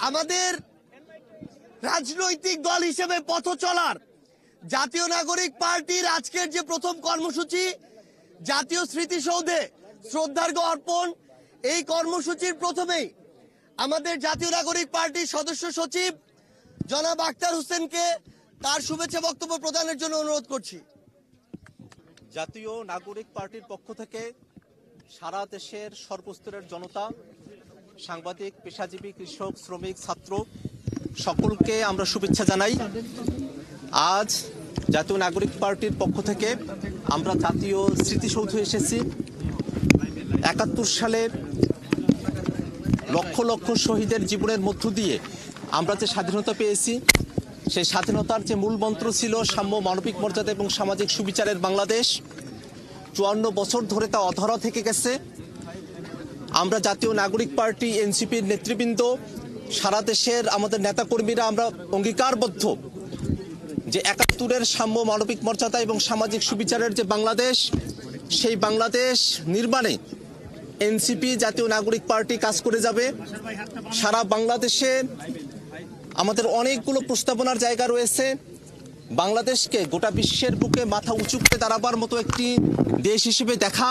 আমাদের রাজনৈতিক দল হিসেবে পথ চলার জাতীয় নাগরিক পার্টির আজকের যে প্রথম কর্মসূচি জাতীয় স্মৃতিসৌধে শ্রদ্ধার্ঘ্য অর্পণ, এই কর্মসূচির প্রথমেই আমাদের জাতীয় নাগরিক পার্টির সদস্য সচিব জনাব আক্তার হোসেনকে তার শুভেচ্ছা বক্তব্য প্রদানের জন্য অনুরোধ করছি। জাতীয় নাগরিক পার্টির পক্ষ থেকে সারা দেশের সর্বস্তরের জনতা, সাংবাদিক, পেশাজীবী, কৃষক, শ্রমিক, ছাত্র সকলকে আমরা শুভেচ্ছা জানাই। আজ জাতীয় নাগরিক পার্টির পক্ষ থেকে আমরা জাতীয় স্মৃতিসৌধে এসেছি। ৭১ সালে লক্ষ লক্ষ শহীদের জীবনের মধ্য দিয়ে আমরা যে স্বাধীনতা পেয়েছি, সেই স্বাধীনতার যে মূল মন্ত্র ছিল সাম্য, মানবিক মর্যাদা এবং সামাজিক সুবিচারের বাংলাদেশ, ৫৪ বছর ধরে তা অধরা থেকে গেছে। আমরা জাতীয় নাগরিক পার্টি, এনসিপির নেতৃবৃন্দ, সারা দেশের আমাদের নেতাকর্মীরা আমরা অঙ্গীকারবদ্ধ যে ৭১-এর সাম্য, মানবিক মর্যাদা এবং সামাজিক সুবিচারের যে বাংলাদেশ, সেই বাংলাদেশ নির্মাণে এনসিপি, জাতীয় নাগরিক পার্টি কাজ করে যাবে। সারা বাংলাদেশে আমাদের অনেকগুলো প্রস্তাবনার জায়গা রয়েছে। বাংলাদেশকে গোটা বিশ্বের বুকে মাথা উঁচু করে দাঁড়াবার মতো একটি দেশ হিসেবে দেখা,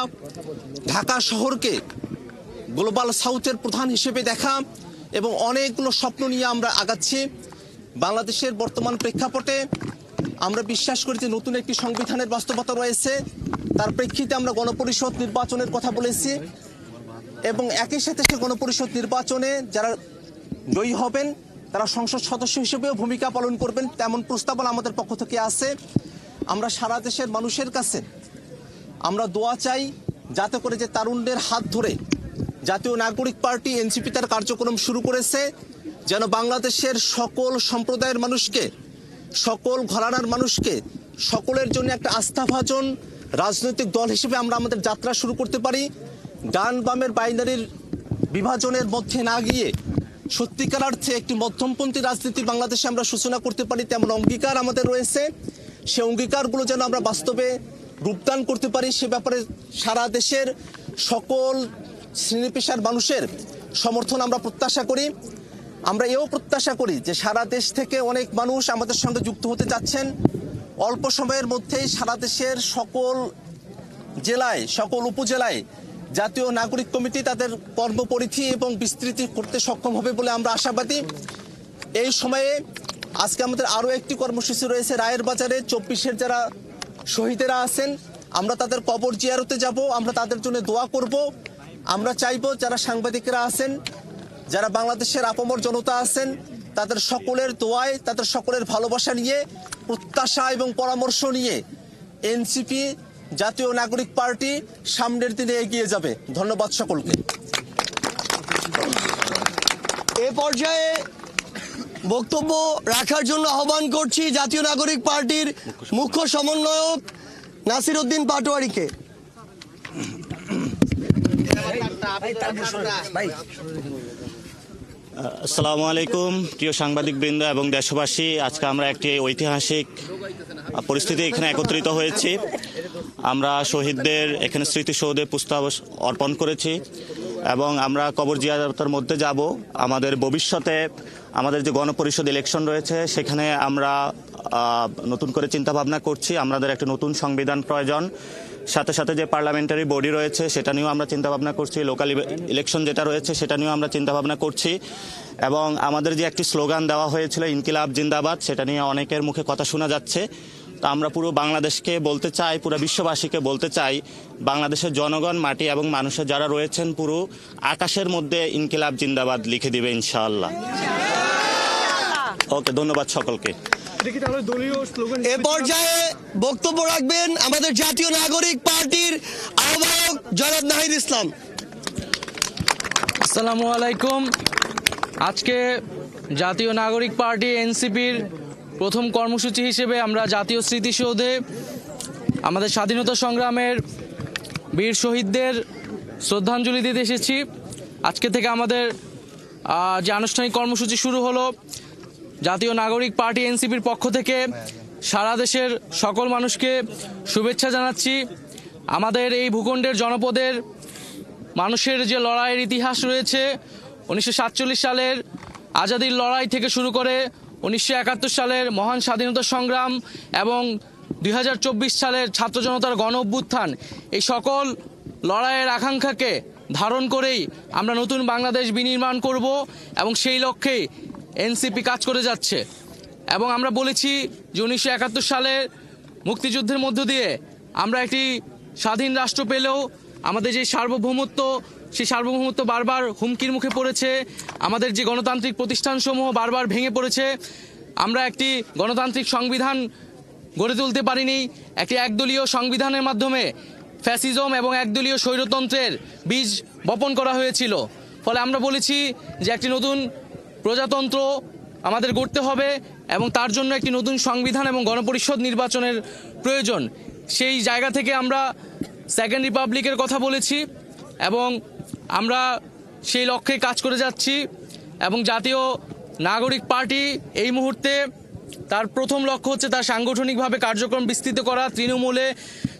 ঢাকা শহরকে গ্লোবাল সাউথের প্রধান হিসেবে দেখা এবং অনেকগুলো স্বপ্ন নিয়ে আমরা আগাচ্ছি। বাংলাদেশের বর্তমান প্রেক্ষাপটে আমরা বিশ্বাস করি যে নতুন একটি সংবিধানের বাস্তবতা রয়েছে। তার প্রেক্ষিতে আমরা গণপরিষদ নির্বাচনের কথা বলেছি এবং একই সাথে সে গণপরিষদ নির্বাচনে যারা জয়ী হবেন তারা সংসদ সদস্য হিসেবেও ভূমিকা পালন করবেন, তেমন প্রস্তাবনা আমাদের পক্ষ থেকে আছে। আমরা সারা দেশের মানুষের কাছে আমরা দোয়া চাই যাতে করে যে তারুণ্যের হাত ধরে জাতীয় নাগরিক পার্টি, এনসিপি তার কার্যক্রম শুরু করেছে, যেন বাংলাদেশের সকল সম্প্রদায়ের মানুষকে, সকল ঘরানার মানুষকে, সকলের জন্য একটা আস্থাভাজন রাজনৈতিক দল হিসেবে আমরা আমাদের যাত্রা শুরু করতে পারি। ডান বামের বাইনারির বিভাজনের মধ্যে না গিয়ে সত্যিকার অর্থে একটি মধ্যমপন্থী রাজনীতি বাংলাদেশে আমরা সূচনা করতে পারি, তেমন অঙ্গীকার আমাদের রয়েছে। সে অঙ্গীকারগুলো যেন আমরা বাস্তবে রূপদান করতে পারি, সে ব্যাপারে সারা দেশের সকল শ্রেণী পেশার মানুষের সমর্থন আমরা প্রত্যাশা করি। আমরা এও প্রত্যাশা করি যে সারা দেশ থেকে অনেক মানুষ আমাদের সঙ্গে যুক্ত হতে যাচ্ছেন। অল্প সময়ের মধ্যেই সারা দেশের সকল জেলায়, সকল উপজেলায় জাতীয় নাগরিক কমিটি তাদের কর্মপরিধি এবং বিস্তৃতি করতে সক্ষম হবে বলে আমরা আশাবাদী। এই সময়ে আজকে আমাদের আরও একটি কর্মসূচি রয়েছে রায়ের বাজারে। ২৪-এর যারা শহীদেরা আছেন আমরা তাদের কবর জিয়ারতে যাব, আমরা তাদের জন্য দোয়া করব। আমরা চাইব যারা সাংবাদিকরা আছেন, যারা বাংলাদেশের আপামর জনতা আছেন, তাদের সকলের দোয়ায়, তাদের সকলের ভালোবাসা নিয়ে, প্রত্যাশা এবং পরামর্শ নিয়ে এনসিপি, জাতীয় নাগরিক পার্টি সামনের দিনে এগিয়ে যাবে। ধন্যবাদ সকলকে। এ পর্যায়ে বক্তব্য রাখার জন্য আহ্বান করছি জাতীয় নাগরিক পার্টির মুখ্য সমন্বয়ক নাসির উদ্দিন পাটোয়ারিকে। আসসালামু আলাইকুম প্রিয় সাংবাদিকবৃন্দ এবং দেশবাসী, আজকে আমরা একটি ঐতিহাসিক পরিস্থিতি এখানে একত্রিত হয়েছি। আমরা শহীদদের এখানে স্মৃতিসৌধে পুষ্প অর্পণ করেছি এবং আমরা কবর জিয়ারতের মধ্যে যাব। আমাদের ভবিষ্যতে আমাদের যে গণপরিষদ ইলেকশন রয়েছে সেখানে আমরা নতুন করে চিন্তাভাবনা করছি। আমাদের একটা নতুন সংবিধান প্রয়োজন, সাথে সাথে যে পার্লামেন্টারি বডি রয়েছে সেটা নিয়েও আমরা চিন্তাভাবনা করছি, লোকাল ইলেকশন যেটা রয়েছে সেটা নিয়েও আমরা চিন্তাভাবনা করছি এবং আমাদের যে একটি স্লোগান দেওয়া হয়েছিল ইনকিলাব জিন্দাবাদ, সেটা নিয়ে অনেকের মুখে কথা শোনা যাচ্ছে। তো আমরা পুরো বাংলাদেশকে বলতে চাই, পুরো বিশ্ববাসীকে বলতে চাই, বাংলাদেশের জনগণ, মাটি এবং মানুষের যারা রয়েছেন পুরো আকাশের মধ্যে ইনকিলাব জিন্দাবাদ লিখে দিবে ইনশাআল্লাহ। ওকে, ধন্যবাদ সকলকে। এ পর্যায়ে বক্তব্য রাখবেন আমাদের জাতীয় নাগরিক পার্টির আহ্বায়ক জনাব নাহিদ ইসলাম। আসসালামু আলাইকুম। আজকে জাতীয় নাগরিক পার্টি এনসিপির প্রথম কর্মসূচি হিসেবে আমরা জাতীয় স্মৃতিসৌধে আমাদের স্বাধীনতা সংগ্রামের বীর শহীদদের শ্রদ্ধাঞ্জলি দিতে এসেছি। আজকে থেকে আমাদের যে আনুষ্ঠানিক কর্মসূচি শুরু হলো, জাতীয় নাগরিক পার্টি এনসিপির পক্ষ থেকে সারা দেশের সকল মানুষকে শুভেচ্ছা জানাচ্ছি। আমাদের এই ভূখণ্ডের জনপদের মানুষের যে লড়াইয়ের ইতিহাস রয়েছে, 1947 সালের আজাদির লড়াই থেকে শুরু করে 1971 সালের মহান স্বাধীনতা সংগ্রাম এবং 2024 সালের ছাত্র জনতার গণ অভ্যুত্থান, এই সকল লড়াইয়ের আকাঙ্ক্ষাকে ধারণ করেই আমরা নতুন বাংলাদেশ বিনির্মাণ করব এবং সেই লক্ষ্যেই এনসিপি কাজ করে যাচ্ছে। এবং আমরা বলেছি যে 1971 সালের মুক্তিযুদ্ধের মধ্য দিয়ে আমরা একটি স্বাধীন রাষ্ট্র পেলেও আমাদের যে সার্বভৌমত্ব, সেই সার্বভৌমত্ব বারবার হুমকির মুখে পড়েছে। আমাদের যে গণতান্ত্রিক প্রতিষ্ঠানসমূহ বারবার ভেঙে পড়েছে। আমরা একটি গণতান্ত্রিক সংবিধান গড়ে তুলতে পারিনি। একটি একদলীয় সংবিধানের মাধ্যমে ফ্যাসিজম এবং একদলীয় স্বৈরতন্ত্রের বীজ বপন করা হয়েছিল। ফলে আমরা বলেছি যে একটি নতুন প্রজাতন্ত্র আমাদের গড়তে হবে এবং তার জন্য একটি নতুন সংবিধান এবং গণপরিষদ নির্বাচনের প্রয়োজন। সেই জায়গা থেকে আমরা সেকেন্ড রিপাবলিকের কথা বলেছি এবং আমরা সেই লক্ষ্যে কাজ করে যাচ্ছি। এবং জাতীয় নাগরিক পার্টি এই মুহূর্তে তার প্রথম লক্ষ্য হচ্ছে তার সাংগঠনিকভাবে কার্যক্রম বিস্তৃত করা, তৃণমূলে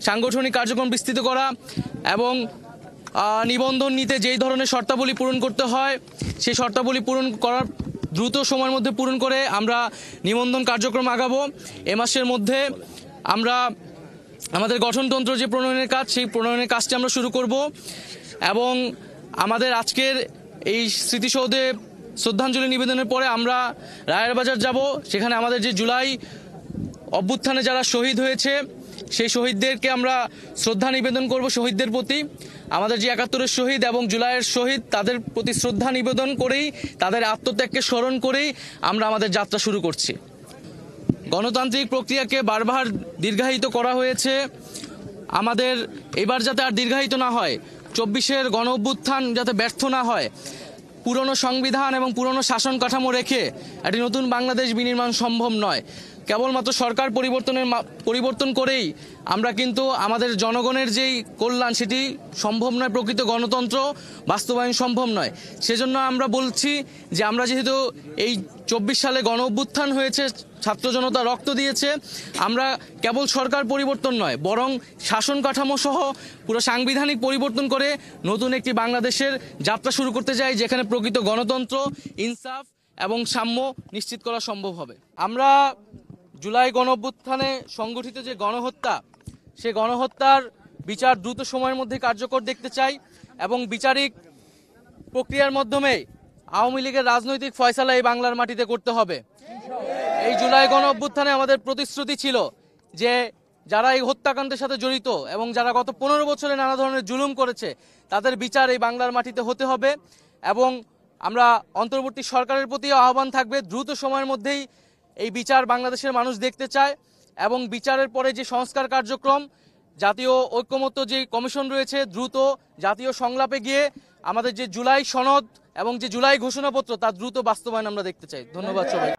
সাংগঠনিক কার্যক্রম বিস্তৃত করা এবং নিবন্ধন নিতে যেই ধরনের শর্তাবলী পূরণ করতে হয় সেই শর্তাবলী পূরণ করার দ্রুত সময়ের মধ্যে পূরণ করে আমরা নিবন্ধন কার্যক্রম আগাবো। এ মাসের মধ্যে আমরা আমাদের গঠনতন্ত্র যে প্রণয়নের কাজ, সেই প্রণয়নের কাজটি আমরা শুরু করব এবং আমাদের আজকের এই স্মৃতিসৌধে শ্রদ্ধাঞ্জলি নিবেদনের পরে আমরা রায়ের বাজার যাব। সেখানে আমাদের যে জুলাই অভ্যুত্থানে যারা শহীদ হয়েছে সেই শহীদদেরকে আমরা শ্রদ্ধা নিবেদন করব। শহীদদের প্রতি আমাদের যে 71-এর শহীদ এবং জুলাইয়ের শহীদ, তাদের প্রতি শ্রদ্ধা নিবেদন করেই, তাদের আত্মত্যাগকে স্মরণ করেই আমরা আমাদের যাত্রা শুরু করছি। গণতান্ত্রিক প্রক্রিয়াকে বারবার দীর্ঘায়িত করা হয়েছে। আমাদের এবার যাতে আর দীর্ঘায়িত না হয়, 24-এর গণ অভ্যুত্থান যাতে ব্যর্থ না হয়, পুরনো সংবিধান এবং পুরনো শাসন কাঠামো রেখে একটি নতুন বাংলাদেশ বিনির্মাণ সম্ভব নয়। কেবলমাত্র সরকার পরিবর্তন করেই আমরা কিন্তু আমাদের জনগণের যেই কল্যাণ সেটি সম্ভব নয়, প্রকৃত গণতন্ত্র বাস্তবায়ন সম্ভব নয়। সেজন্য আমরা বলছি যে আমরা যেহেতু এই 24 সালে গণ অভ্যুত্থান হয়েছে, ছাত্র জনতা রক্ত দিয়েছে, আমরা কেবল সরকার পরিবর্তন নয় বরং শাসন কাঠামো সহ পুরো সাংবিধানিক পরিবর্তন করে নতুন একটি বাংলাদেশের যাত্রা শুরু করতে চাই, যেখানে প্রকৃত গণতন্ত্র, ইনসাফ এবং সাম্য নিশ্চিত করা সম্ভব হবে। আমরা জুলাই গণ অভ্যুত্থানে সংগঠিত যে গণহত্যা, সেই গণহত্যার বিচার দ্রুত সময়ের মধ্যে কার্যকর দেখতে চাই এবং বিচারিক প্রক্রিয়ার মাধ্যমে আওয়ামী লীগের রাজনৈতিক ফয়সালা এই বাংলার মাটিতে করতে হবে। এই জুলাই গণ অভ্যুত্থানে আমাদের প্রতিশ্রুতি ছিল যে যারা এই হত্যাকাণ্ডের সাথে জড়িত এবং যারা গত 15 বছরে নানা ধরনের জুলুম করেছে তাদের বিচার এই বাংলার মাটিতে হতে হবে। এবং আমরা অন্তর্বর্তী সরকারের প্রতি আহ্বান থাকবে দ্রুত সময়ের মধ্যেই এই বিচার বাংলাদেশের মানুষ দেখতে চায় এবং বিচারের পরে যে সংস্কার কার্যক্রম, জাতীয় ঐক্যমত্য যে কমিশন রয়েছে, দ্রুত জাতীয় সংলাপে গিয়ে আমাদের যে জুলাই সনদ এবং যে জুলাই ঘোষণাপত্র তার দ্রুত বাস্তবায়ন আমরা দেখতে চাই। ধন্যবাদ সবাই।